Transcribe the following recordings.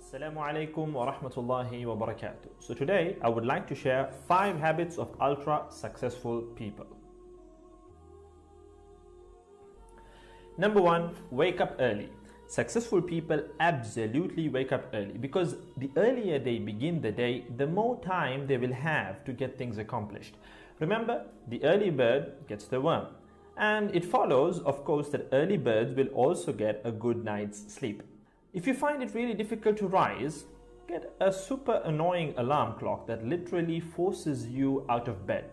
Assalamu alaikum wa rahmatullahi wa barakatuh. So today I would like to share 5 habits of ultra successful people. Number 1, wake up early. Successful people absolutely wake up early because the earlier they begin the day, the more time they will have to get things accomplished. Remember, the early bird gets the worm. And it follows, of course, that early birds will also get a good night's sleep. If you find it really difficult to rise, get a super annoying alarm clock that literally forces you out of bed.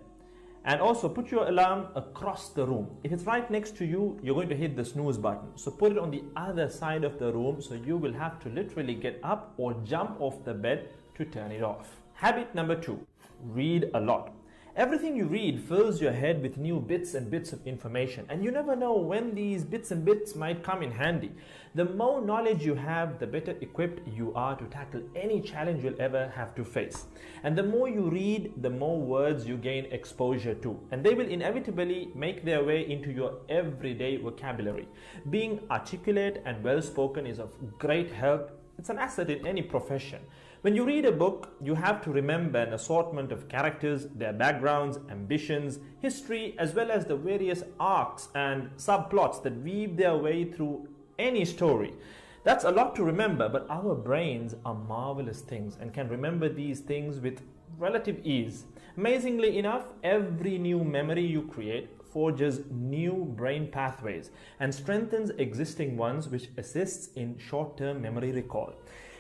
And also put your alarm across the room. If it's right next to you, you're going to hit the snooze button. So put it on the other side of the room so you will have to literally get up or jump off the bed to turn it off. Habit number 2, read a lot. Everything you read fills your head with new bits and bits of information, and you never know when these bits and bits might come in handy. The more knowledge you have, the better equipped you are to tackle any challenge you'll ever have to face. And the more you read, the more words you gain exposure to, and they will inevitably make their way into your everyday vocabulary. Being articulate and well-spoken is of great help. It's an asset in any profession. When you read a book, you have to remember an assortment of characters, their backgrounds, ambitions, history, as well as the various arcs and subplots that weave their way through any story. That's a lot to remember, but our brains are marvelous things and can remember these things with relative ease. Amazingly enough, every new memory you create forges new brain pathways and strengthens existing ones, which assists in short-term memory recall.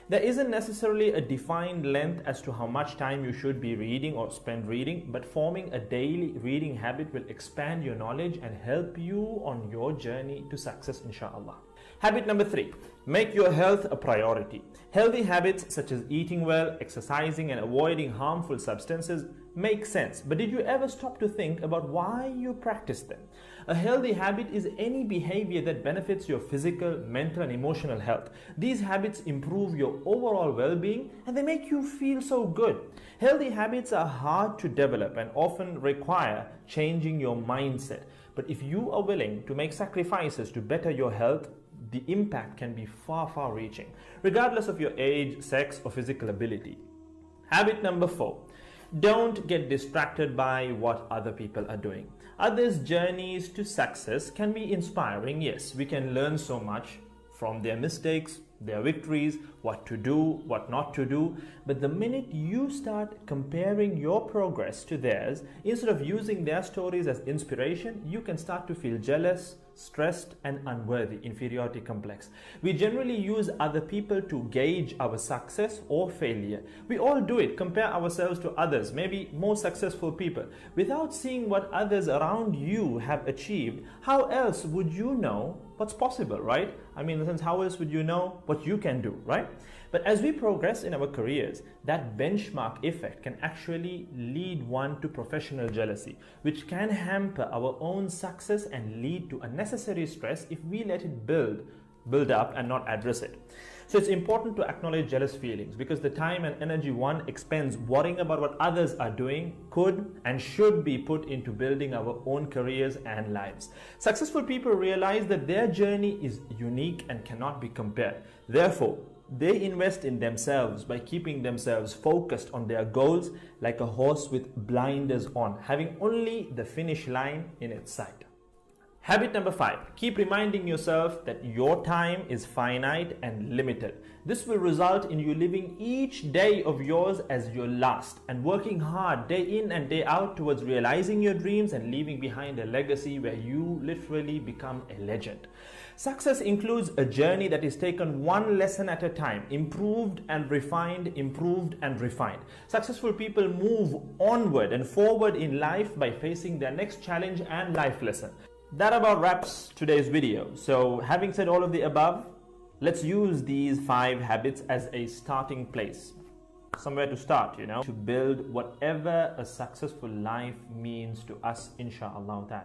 There isn't necessarily a defined length as to how much time you should be reading or spend reading, but forming a daily reading habit will expand your knowledge and help you on your journey to success, inshallah. Habit number 3, make your health a priority. Healthy habits such as eating well, exercising, and avoiding harmful substances make sense, but did you ever stop to think about why you practice them? A healthy habit is any behavior that benefits your physical, mental, and emotional health. These habits improve your overall well-being and they make you feel so good. Healthy habits are hard to develop and often require changing your mindset. But if you are willing to make sacrifices to better your health, the impact can be far reaching, regardless of your age, sex, or physical ability. Habit number 4. Don't get distracted by what other people are doing. Others' journeys to success can be inspiring. Yes, we can learn so much from their mistakes, their victories, what to do, what not to do. But the minute you start comparing your progress to theirs, instead of using their stories as inspiration, you can start to feel jealous, stressed, and unworthy, inferiority complex. We generally use other people to gauge our success or failure. We all do it, compare ourselves to others, maybe more successful people. Without seeing what others around you have achieved, how else would you know what's possible, right? I mean, in a sense, how else would you know what you can do, right? But as we progress in our careers, that benchmark effect can actually lead one to professional jealousy, which can hamper our own success and lead to unnecessary stress if we let it build up and not address it. So it's important to acknowledge jealous feelings because the time and energy one expends worrying about what others are doing could and should be put into building our own careers and lives. Successful people realize that their journey is unique and cannot be compared. Therefore, they invest in themselves by keeping themselves focused on their goals like a horse with blinders on, having only the finish line in its sight. Habit number 5, keep reminding yourself that your time is finite and limited. This will result in you living each day of yours as your last and working hard day in and day out towards realizing your dreams and leaving behind a legacy where you literally become a legend. Success includes a journey that is taken one lesson at a time, improved and refined, improved and refined. Successful people move onward and forward in life by facing their next challenge and life lesson. That about wraps today's video. So having said all of the above, let's use these 5 habits as a starting place. Somewhere to start, to build whatever a successful life means to us, inshallah ta'ala.